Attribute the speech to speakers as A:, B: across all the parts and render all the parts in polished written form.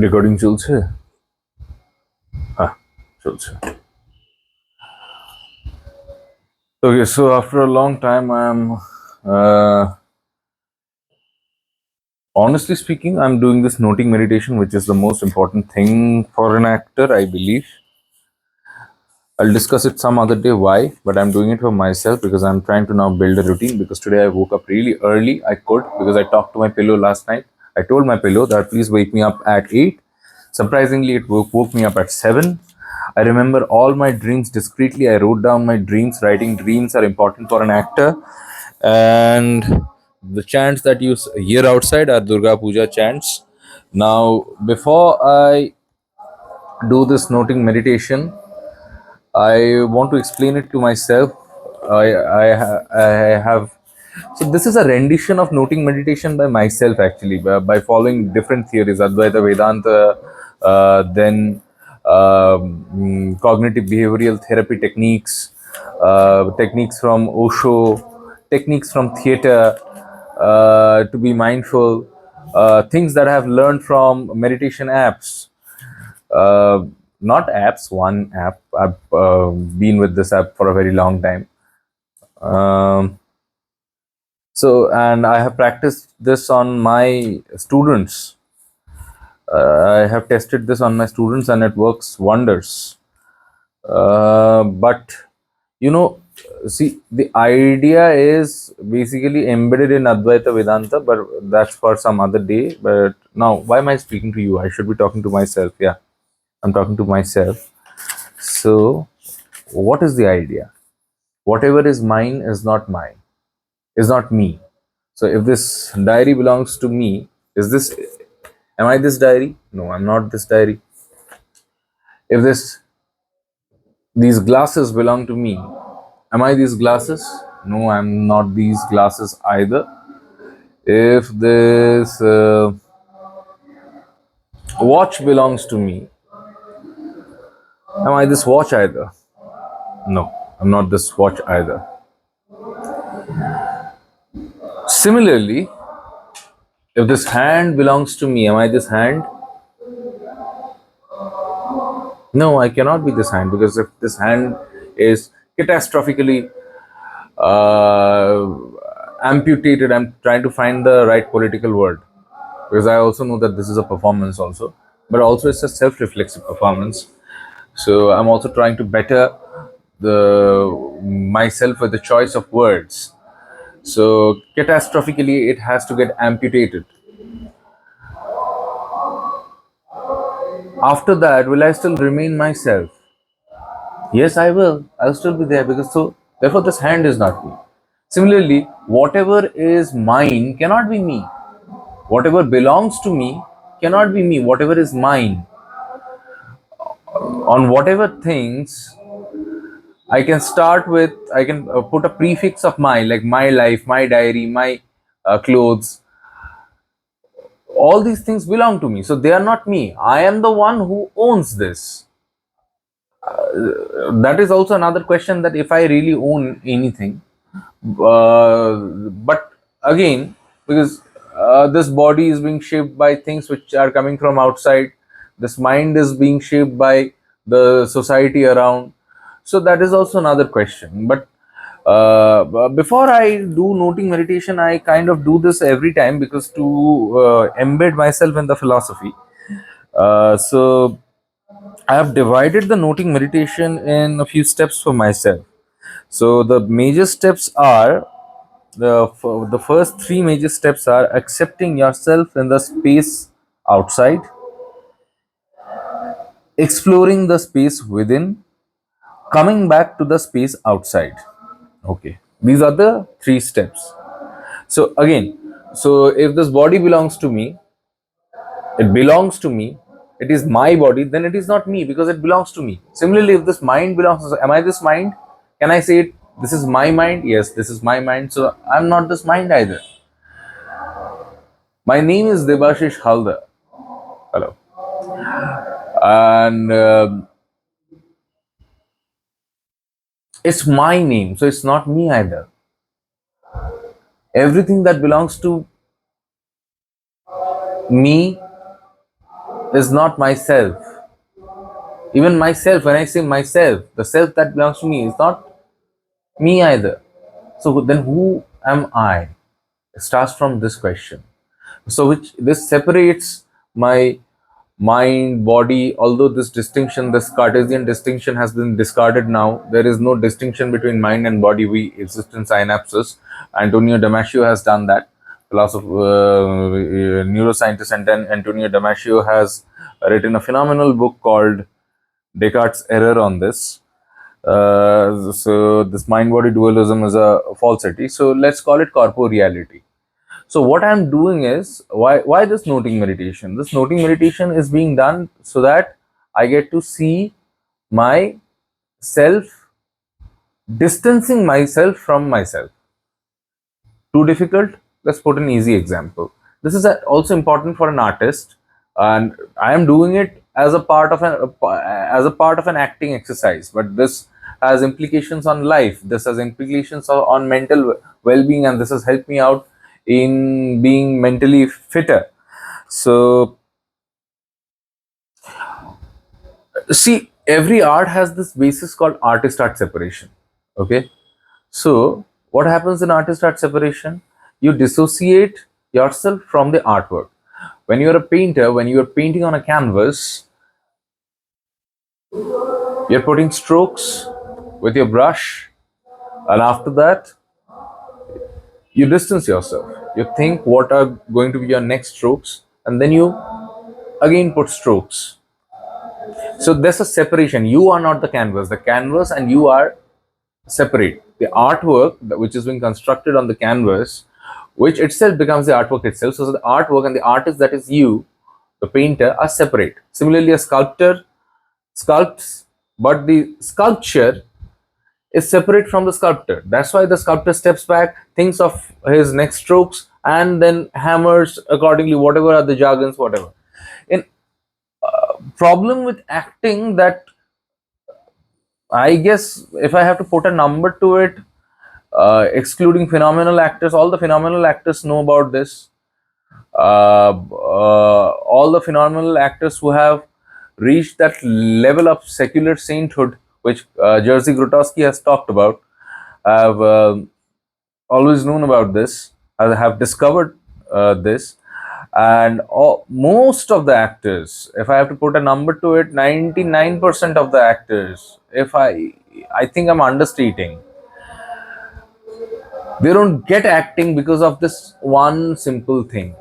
A: Recording চলছে। হ্যাঁ, চলছে। Okay, so after a long time, honestly speaking, I'm doing this noting meditation, which is the most important thing for an actor, I believe. I'll discuss it some other day why, but I'm doing it for myself because I'm trying to now build a routine. Because today I woke up really early. I could because I talked to my pillow last night. I told my pillow that please wake me up at 8. Surprisingly, it woke me up at 7. I remember all my dreams discreetly. I wrote down my dreams. Writing dreams are important for an actor. And the chants that you hear outside are Durga Puja chants. Now, before I do this noting meditation, I want to explain it to myself. I have. So this is a rendition of noting meditation by myself actually, by following different theories, Advaita Vedanta, then cognitive behavioral therapy techniques, techniques from Osho, techniques from theater, to be mindful, things that I have learned from meditation apps. uh, Not apps, one app. I've been with this app for a very long time. Um, and I have practiced this on my students. I have tested this on my students and it works wonders. But, you know, see, the idea is basically embedded in Advaita Vedanta, but that's for some other day. But now, why am I speaking to you? I should be talking to myself. Yeah, I'm talking to myself. So, what is the idea? Whatever is mine is not mine, is not me. So if this diary belongs to me, is this, am I this diary? No, I'm not this diary. If these glasses belong to me, am I these glasses? No, I'm not these glasses either. If this watch belongs to me, am I this watch either? No, I'm not this watch either. Similarly, if this hand belongs to me, am I this hand? No, I cannot be this hand because if this hand is catastrophically uh, amputated, I'm trying to find the right political word because I also know that this is a performance also, but also it's a self-reflexive performance. So I'm also trying to better the myself with the choice of words. So catastrophically, it has to get amputated. After that, will I still remain myself? Yes, I will. I'll still be there because so therefore this hand is not me. Similarly, whatever is mine cannot be me. Whatever belongs to me cannot be me. Whatever is mine, on whatever things I can start with, I can put a prefix of mine, like my life, my diary, my clothes. All these things belong to me, so they are not me. I am the one who owns this. That is also another question, that if I really own anything, but again, because this body is being shaped by things which are coming from outside, this mind is being shaped by the society around, so that is also another question. But before I do noting meditation, I kind of do this every time because to embed myself in the philosophy. So I have divided the noting meditation in a few steps for myself. So the major steps are, the first three major steps are accepting yourself in the space outside, exploring the space within, coming back to the space outside. Okay, these are the three steps. So again, so if this body belongs to me, it belongs to me, it is my body, then it is not me because it belongs to me. Similarly, if this mind belongs, am I this mind? Can I say it, this is my mind? Yes, this is my mind, so I'm not this mind either. My name is Debashish Halda. Hello. And it's my name, so it's not me either. Everything that belongs to Me is not myself. Even myself, when I say myself, the self that belongs to me is not me either. So then who am I? It starts from this question. So which this separates my mind, body, although this distinction, this Cartesian distinction has been discarded now. There is no distinction between mind and body. We exist in synapses. Antonio Damasio has done that. Philosopher, neuroscientist, and then Antonio Damasio has written a phenomenal book called Descartes' Error on this. So this mind-body dualism is a falsity. So let's call it corporeality. So what I'm doing is, why this noting meditation? This noting meditation is being done so that I get to see my self, distancing myself from myself. Too difficult? Let's put an easy example. This is also important for an artist, and I am doing it as a part of an acting exercise. But this has implications on life. This has implications on mental well-being, and this has helped me out in being mentally fitter. So see, every art has this basis called artist-art separation. Okay, so what happens in artist-art separation? You dissociate yourself from the artwork. When you're a painter, when you're painting on a canvas, you're putting strokes with your brush, and after that, you distance yourself. You think what are going to be your next strokes, and then you again put strokes. So there's a separation. You are not the canvas and you are separate. The artwork which is being constructed on the canvas, which itself becomes the artwork itself. So the artwork and the artist, that is you, the painter, are separate. Similarly, a sculptor sculpts, but the sculpture is separate from the sculptor. That's why the sculptor steps back, thinks of his next strokes, and then hammers accordingly, whatever are the jargons, whatever. In problem with acting, that I guess if I have to put a number to it, excluding phenomenal actors, all the phenomenal actors know about this. All the phenomenal actors who have reached that level of secular sainthood, which Jerzy Grotowski has talked about, have always known about this, have discovered this. And most of the actors, if I have to put a number to it, 99% of the actors, if I think I'm understating, they don't get acting because of this one simple thing.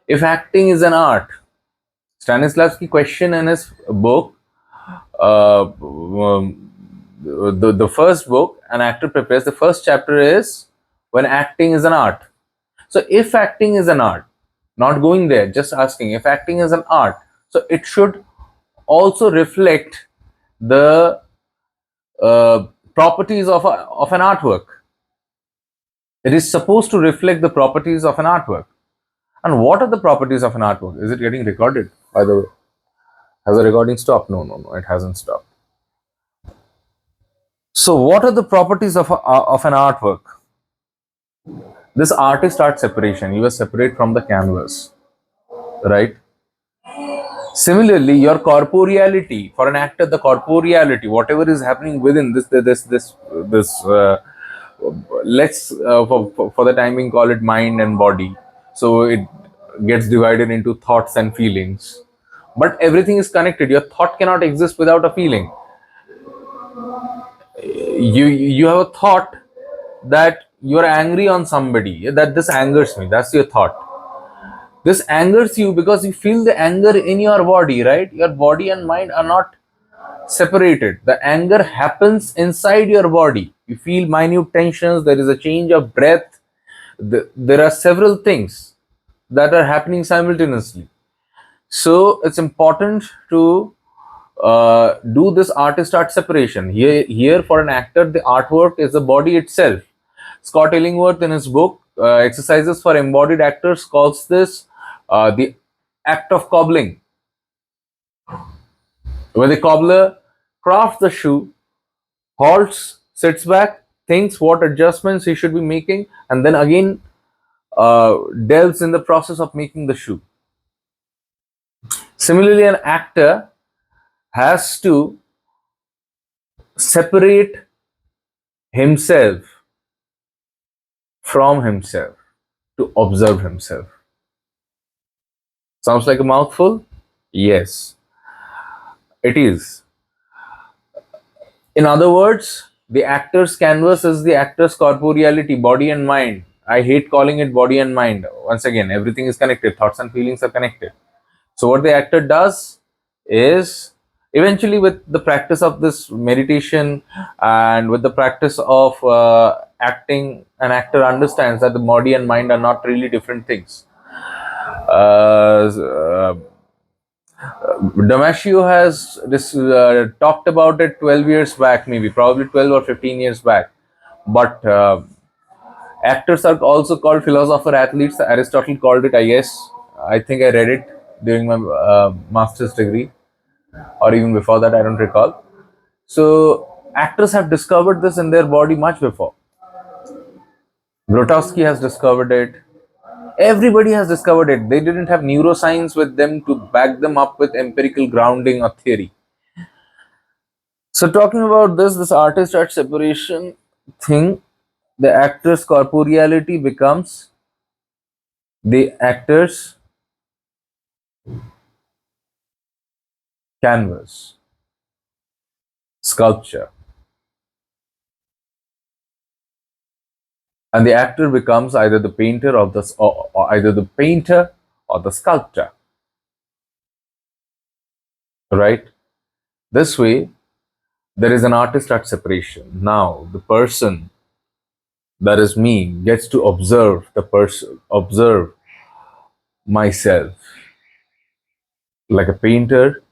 A: If acting is an art, Stanislavski question in his book, the first book an actor prepares, the first chapter is when acting is an art. So if acting is an art, not going there, just asking if acting is an art, so it should also reflect the properties of an artwork. It is supposed to reflect the properties of an artwork. And what are the properties of an artwork? Is it getting recorded, by the way? Has the recording stopped? No, it hasn't stopped. So what are the properties of an artwork? This artist-art separation, you are separate from the canvas, right? Similarly, your corporeality, for an actor, the corporeality, whatever is happening within this let's for the time being call it mind and body. So it gets divided into thoughts and feelings, but everything is connected. Your thought cannot exist without a feeling. You have a thought that you are angry on somebody, that this angers me, that's your thought. This angers you because you feel the anger in your body, right? Your body and mind are not separated. The anger happens inside your body. You feel minute tensions, there is a change of breath. There are several things that are happening simultaneously. So it's important to do this artist-art separation. Here for an actor, the artwork is the body itself. Scott Illingworth, in his book Exercises for Embodied Actors, calls this the act of cobbling. When the cobbler crafts the shoe, halts, sits back, thinks what adjustments he should be making, and then again delves in the process of making the shoe. Similarly, an actor has to separate himself from himself to observe himself. Sounds like a mouthful? Yes, it is. In other words, the actor's canvas is the actor's corporeality, body and mind. I hate calling it body and mind. Once again, everything is connected, thoughts and feelings are connected. So, what the actor does is eventually, with the practice of this meditation and with the practice of acting, an actor understands that the body and mind are not really different things. Damasio has talked about it 12 years back, maybe, probably 12 or 15 years back. But actors are also called philosopher athletes. Aristotle called it, I guess. I think I read it during my master's degree, or even before that, I don't recall. So, actors have discovered this in their body much before. Grotowski has discovered it. Everybody has discovered it. They didn't have neuroscience with them to back them up with empirical grounding or theory. So, talking about this artist art separation thing, the actor's corporeality becomes the actor's canvas, sculpture, and the actor becomes either the painter of the or either the painter or the sculptor. Right? This way, there is an artist art separation. Now, the person, that is me, gets to observe the person, observe myself, like a painter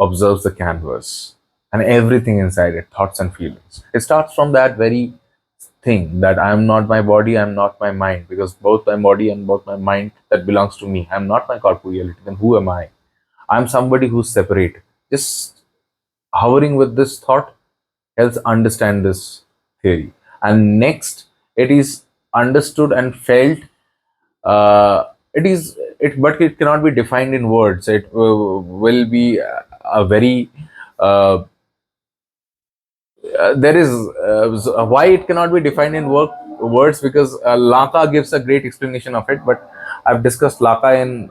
A: observes the canvas and everything inside it, thoughts and feelings. It starts from that very thing that I am not my body, I am not my mind, because both my body and both my mind, that belongs to me. I am not my corporeality. Then who am I? I am somebody who's separate. Just hovering with this thought helps understand this theory. And next, it is understood and felt. But it cannot be defined in words. It will be a very there is why it cannot be defined in words, because Laka gives a great explanation of it, but I've discussed Laka in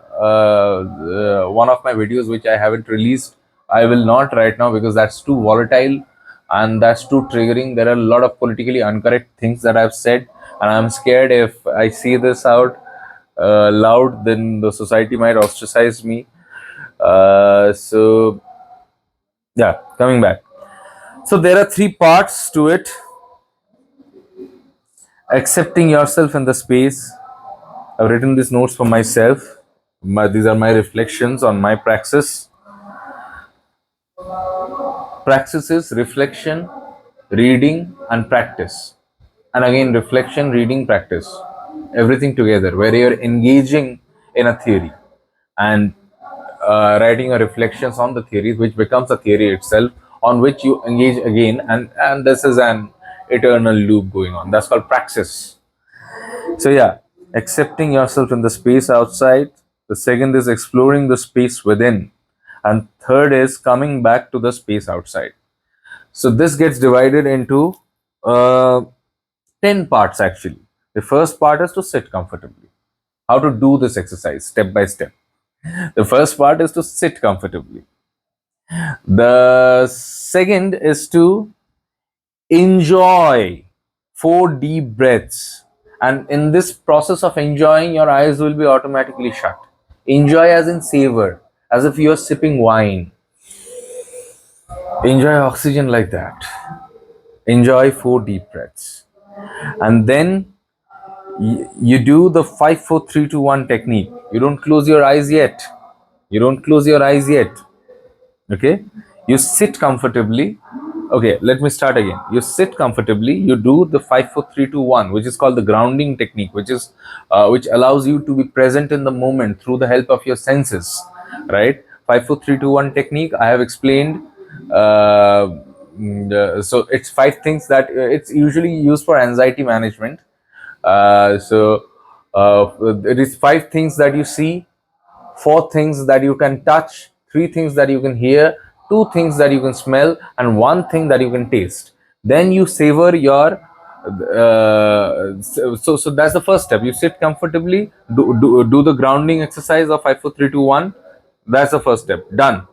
A: one of my videos which I haven't released. I will not right now because that's too volatile and that's too triggering. There are a lot of politically incorrect things that I've said, and I'm scared if I see this out loud, then the society might ostracize me. So yeah, coming back. So there are three parts to it: accepting yourself in the space. I've written these notes for myself. These are my reflections on my praxis. Praxis is reflection, reading, and practice. And again, reflection, reading, practice. Everything together, where you're engaging in a theory and writing a reflections on the theory, which becomes a theory itself, on which you engage again, and this is an eternal loop going on. That's called praxis. So yeah, accepting yourself in the space outside. The second is exploring the space within, and third is coming back to the space outside. So this gets divided into 10 parts actually. The first part is to sit comfortably. How to do this exercise step by step. The first part is to sit comfortably. The second is to enjoy 4 deep breaths. And in this process of enjoying, your eyes will be automatically shut. Enjoy as in savor, as if you are sipping wine. Enjoy oxygen like that. Enjoy 4 deep breaths. And then you do the 5, 4, 3, 2, 1 technique. You don't close your eyes yet. You don't close your eyes yet. Okay, you sit comfortably. Okay, let me start again. You sit comfortably, you do the 5, 4, 3, 2, 1, which is called the grounding technique, which allows you to be present in the moment through the help of your senses, right? 5, 4, 3, 2, 1 technique I have explained. So it's 5 things that it's usually used for anxiety management. It is 5 things that you see, 4 things that you can touch, three things that you can hear, two things that you can smell, and one thing that you can taste. Then you savor your so that's the first step. You sit comfortably, do the grounding exercise of 5 4 3 2 1. That's the first step, done.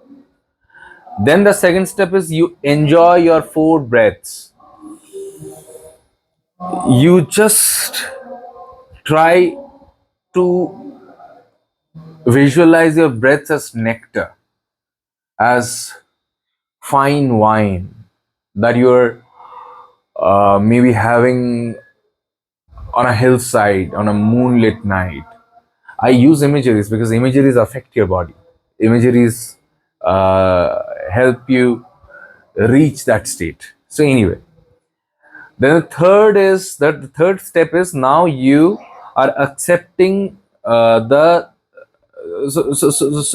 A: Then the second step is you enjoy your four breaths. You just try to visualize your breaths as nectar, as fine wine that you're maybe having on a hillside on a moonlit night. I use imageries because imageries affect your body. Imageries help you reach that state. So anyway, then the third step is now you are accepting so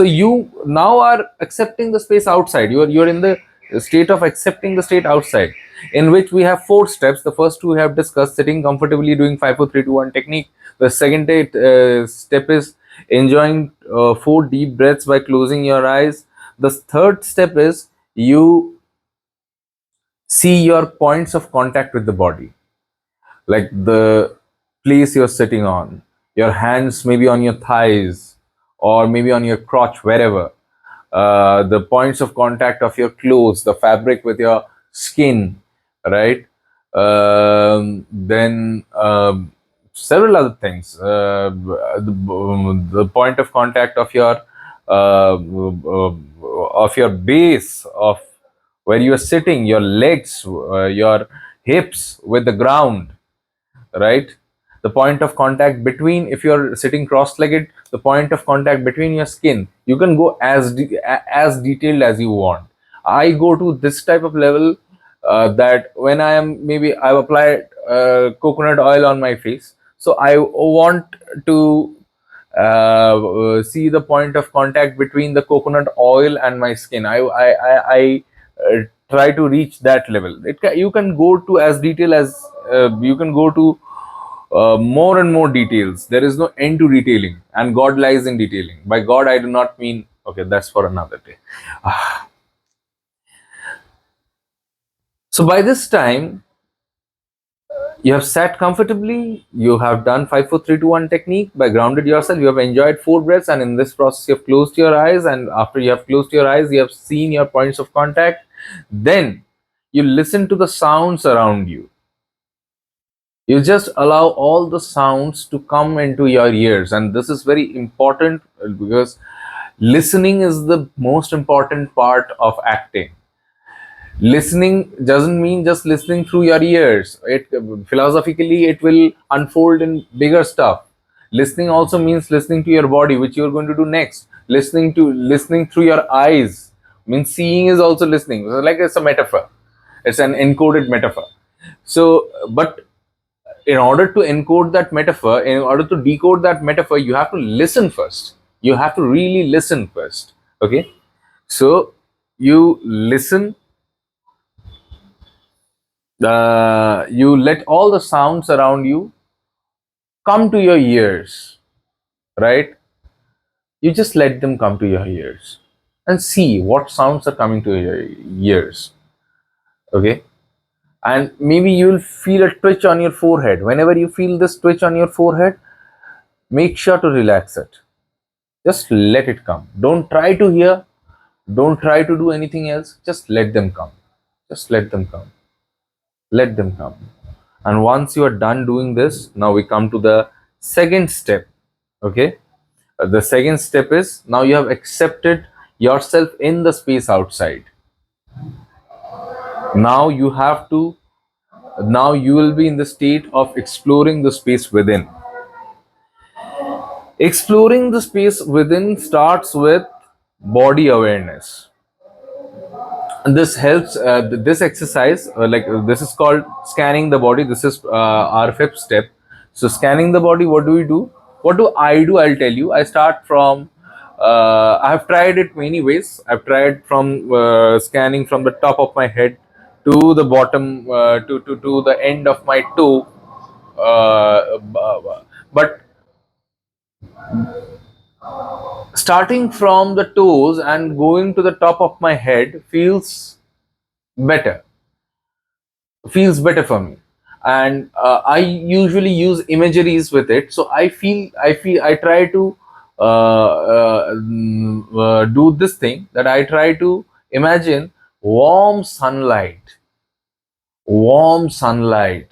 A: you now are accepting the space outside. You're in the state of accepting the state outside, in which we have four steps. The first two we have discussed: sitting comfortably, doing 5 4 3 2 1 technique. The second step is enjoying four deep breaths by closing your eyes. The third step is you see your points of contact with the body, like the place you're sitting on, your hands maybe on your thighs or maybe on your crotch, wherever. The points of contact of your clothes, the fabric with your skin, right? Then several other things. The point of contact of your base of where you are sitting, your legs, your hips with the ground, right? The point of contact between, if you're sitting cross-legged, the point of contact between your skin. You can go as detailed as you want. I go to this type of level that when I am, maybe I've applied coconut oil on my face, so I want to see the point of contact between the coconut oil and my skin. Try to reach that level. You can go to as detail as you can go to more and more details. There is no end to detailing, and God lies in detailing. By God, I do not mean, okay, that's for another day. So by this time, you have sat comfortably, you have done 5 4 3 2 1 technique by grounded yourself, you have enjoyed four breaths, and in this process, you have closed your eyes. And after you have closed your eyes, you have seen your points of contact. Then you listen to the sounds around you. You just allow all the sounds to come into your ears, and this is very important because listening is the most important part of acting. Listening doesn't mean just listening through your ears. It philosophically it will unfold in bigger stuff. Listening also means listening to your body, which you're going to do next. Listening through your eyes means seeing is also listening. So like, it's a metaphor, it's an encoded metaphor. So but in order to encode that metaphor, in order to decode that metaphor, you have to listen first. You have to really listen first. Okay, so you listen. You let all the sounds around you come to your ears, right? You just let them come to your ears and see what sounds are coming to your ears. Okay, and maybe you'll feel a twitch on your forehead. Whenever you feel this twitch on your forehead, make sure to relax it. Just let it come. Don't try to hear, don't try to do anything else. Just let them come. Just let them come. Let them come. And once you are done doing this, now we come to the second step. Okay, the second step is now you have accepted yourself in the space outside. Now you have to, now you will be in the state of exploring the space within. Exploring the space within starts with body awareness. And this helps, this exercise, this is called scanning the body. This is our fifth step. So scanning the body, what do we do? What do? I'll tell you. I start from, I have tried it many ways. I've tried from scanning from the top of my head to the bottom, to the end of my toe. But Starting from the toes and going to the top of my head better feels better for me. And I usually use imageries with it, so I try to do this thing, that I try to imagine warm sunlight, warm sunlight,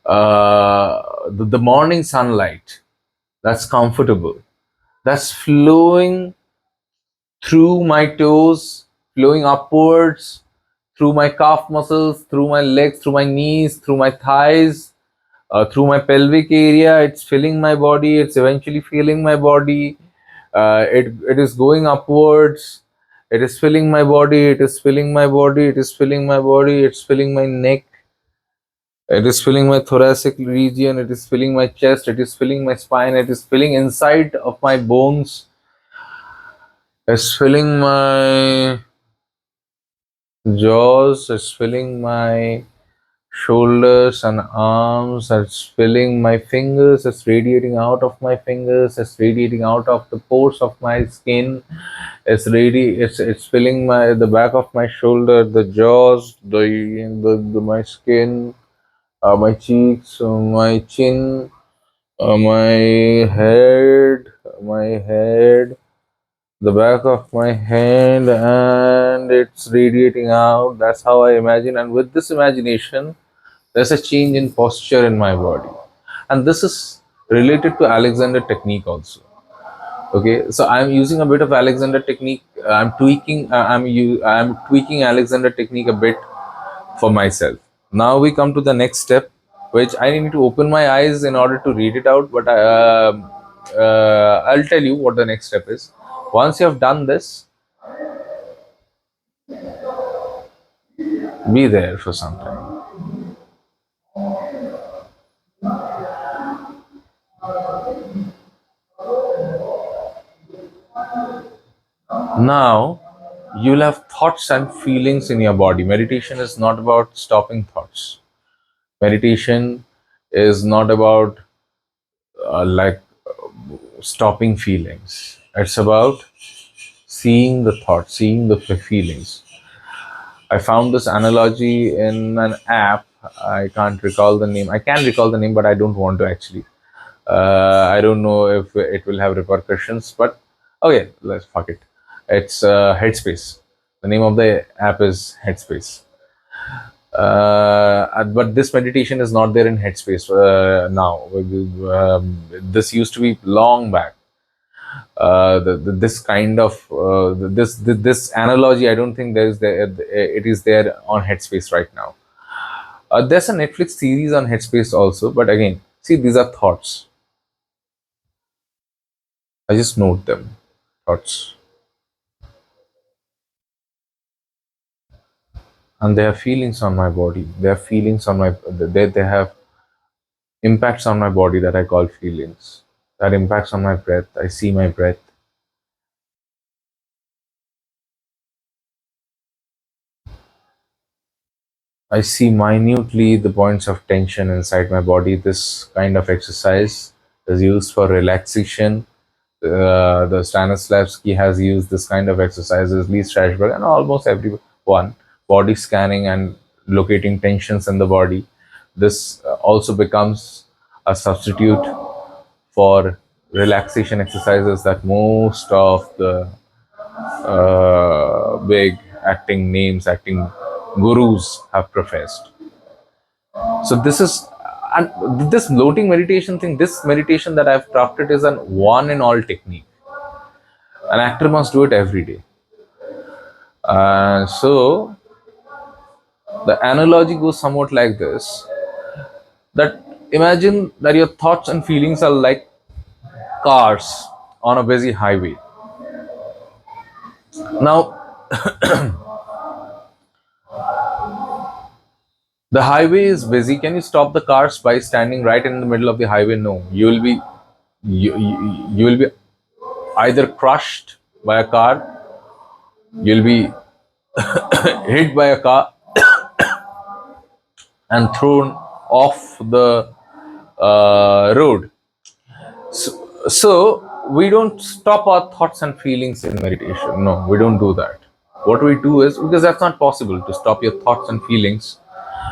A: the morning sunlight that's comfortable, that's flowing through my toes, flowing upwards, through my calf muscles, through my legs, through my knees, through my thighs, through my pelvic area. It's filling my body. It's eventually filling my body. It is going upwards. It is filling my body. It is filling my body. It is filling my body. It's filling my neck. It is filling my thoracic region. It is filling my chest. It is filling my spine. It is filling inside of my bones. It's filling my jaws. It's filling my shoulders and arms. It's filling my fingers. It's radiating out of my fingers. It's radiating out of the pores of my skin. It's filling the back of my shoulder, the jaws, the my skin, my cheeks, my chin, my head, the back of my hand, and it's radiating out. That's how I imagine. And with this imagination, there's a change in posture in my body. And this is related to Alexander technique also. Okay, so I'm using a bit of Alexander technique. I'm tweaking Alexander technique a bit for myself. Now we come to the next step, which I need to open my eyes in order to read it out. But I'll tell you what the next step is. Once you have done this, be there for some time. Now you'll have thoughts and feelings in your body. Meditation is not about stopping thoughts. Meditation is not about like stopping feelings. It's about seeing the thoughts, seeing the feelings. I found this analogy in an app. I can't recall the name. I can recall the name, but I don't want to actually. I don't know if it will have repercussions, but okay, let's fuck it. It's Headspace. The name of the app is Headspace. But this meditation is not there in Headspace now. This used to be long back. This kind of this analogy, I don't think it is there on Headspace right now. There's a Netflix series on Headspace also, but again, see, these are thoughts. I just note them, thoughts, and they have feelings on my body. They have feelings on my. They have impacts on my body that I call feelings. That impacts on my breath. I see my breath. I see minutely the points of tension inside my body. This kind of exercise is used for relaxation. The Stanislavski has used this kind of exercises, Lee Strasberg, and almost everyone. Body scanning and locating tensions in the body. This also becomes a substitute for relaxation exercises that most of the big acting gurus have professed. So this is, and this floating meditation thing, this meditation that I've crafted is an one and all technique. An actor must do it every day. So the analogy goes somewhat like this: that imagine that your thoughts and feelings are like cars on a busy highway. Now the highway is busy. Can you stop the cars by standing right in the middle of the highway? No. You will be either crushed by a car, you'll be hit by a car and thrown off the road. So we don't stop our thoughts and feelings in meditation. No, we don't do that. What we do is, because that's not possible to stop your thoughts and feelings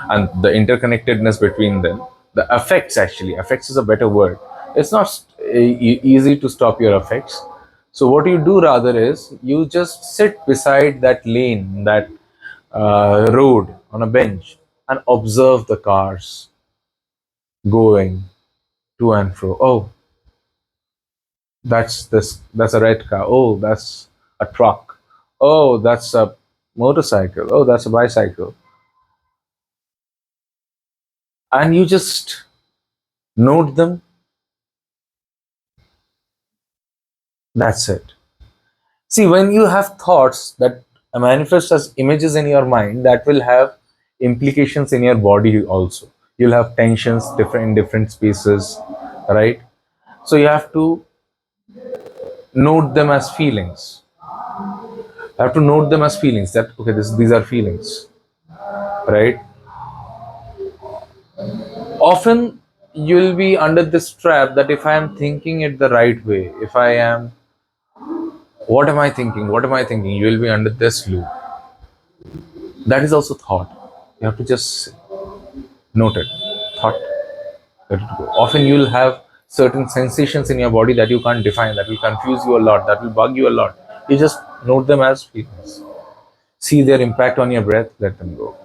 A: and the interconnectedness between them. The affects, actually, affects is a better word. It's not easy to stop your affects. So what you do rather is you just sit beside that lane, that road on a bench, and observe the cars going to and fro. Oh, that's a red car. Oh, that's a truck. Oh, that's a motorcycle. Oh, that's a bicycle. And you just note them. That's it. See, when you have thoughts that manifest as images in your mind, that will have implications in your body also. You'll have tensions different in different spaces, right? So you have to note them as feelings. You have to note them as feelings. That okay, these are feelings, right? Often you'll be under this trap that if I am thinking it the right way, if I am, what am I thinking? What am I thinking? You will be under this loop. That is also thought. You have to just note it. Thought, let it go. Often you'll have certain sensations in your body that you can't define, that will confuse you a lot, that will bug you a lot. You just note them as feelings. See their impact on your breath, let them go.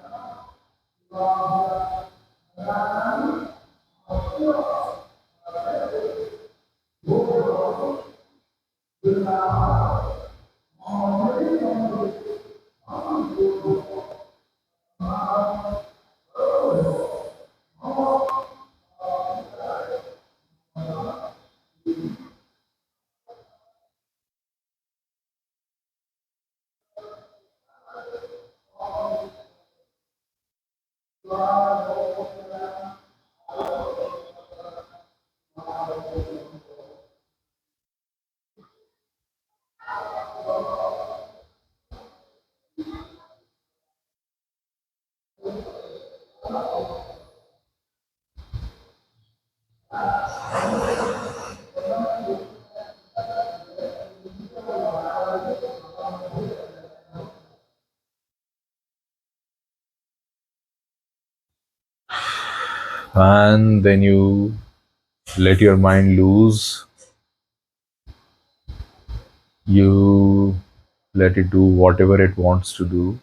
A: And then you let your mind loose. You let it do whatever it wants to do.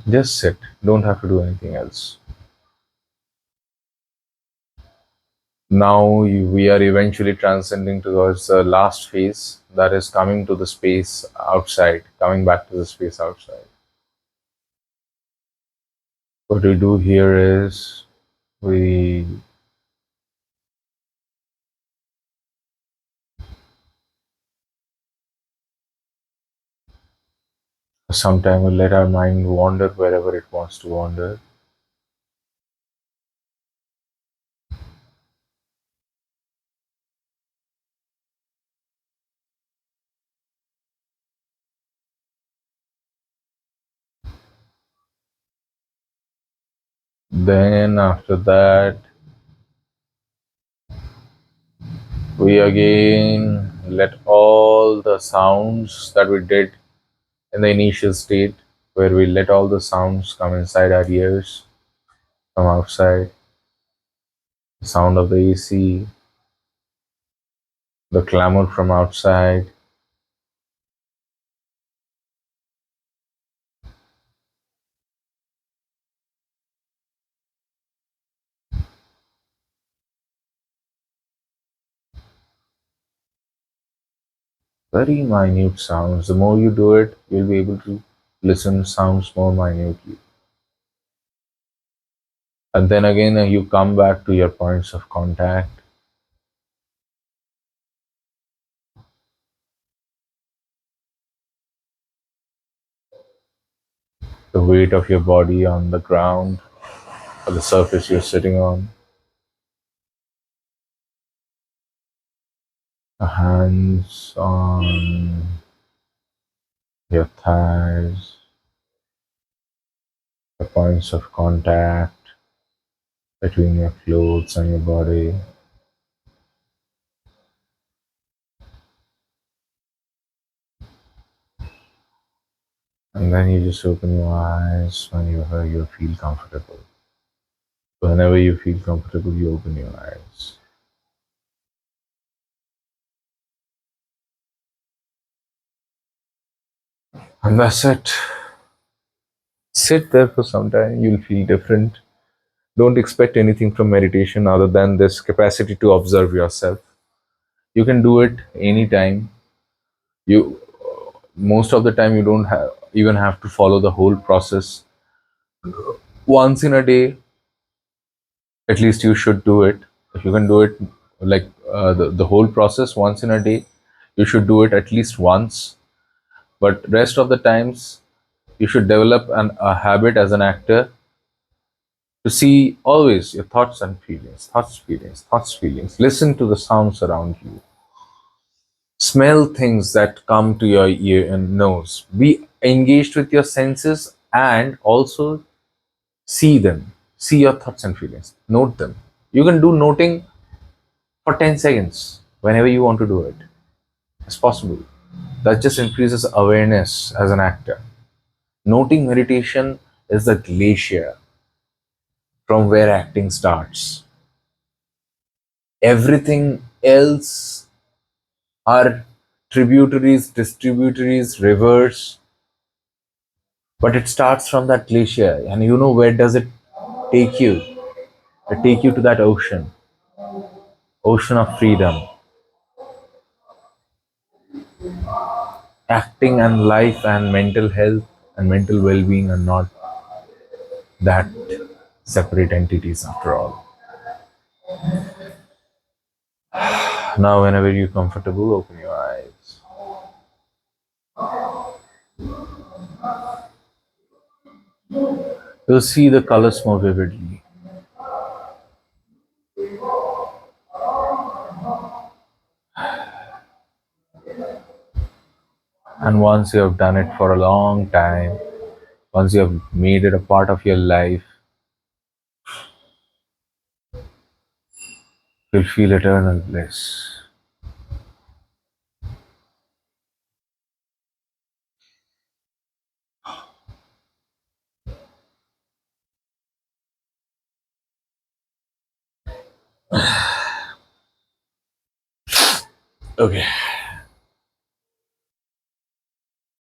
A: Just sit. Don't have to do anything else. Now we are eventually transcending towards the last phase, that is coming to the space outside, coming back to the space outside. What we do here is we sometimes we let our mind wander wherever it wants to wander. Then after that, we again let all the sounds that we did in the initial state, where we let all the sounds come inside our ears from outside, the sound of the AC, the clamor from outside, very minute sounds. The more you do it, you'll be able to listen sounds more minutely. And then again, you come back to your points of contact, the weight of your body on the ground or the surface you're sitting on, the hands on your thighs, the points of contact, between your clothes and your body. And then you just open your eyes whenever you feel comfortable. Whenever you feel comfortable, you open your eyes. And that's it. Sit there for some time, you'll feel different. Don't expect anything from meditation other than this capacity to observe yourself. You can do it anytime. You Most of the time you don't even have to follow the whole process. Once in a day, at least you should do it. If you can do it like the whole process once in a day, you should do it at least once. But rest of the times, you should develop a habit as an actor to see always your thoughts and feelings, thoughts, feelings, thoughts, feelings. Listen to the sounds around you. Smell things that come to your ear and nose. Be engaged with your senses and also see them. See your thoughts and feelings. Note them. You can do noting for 10 seconds whenever you want to do it. It's possible. That just increases awareness as an actor. Noting meditation is the glacier from where acting starts. Everything else are tributaries, distributaries, rivers, but it starts from that glacier. And you know where does it take you? It take you to that ocean, ocean of freedom. Acting and life and mental health and mental well-being are not that separate entities after all. Now, whenever you're comfortable, open your eyes. You'll see the colors more vividly. And once you have done it for a long time, once you have made it a part of your life, you'll feel eternal bliss. Okay.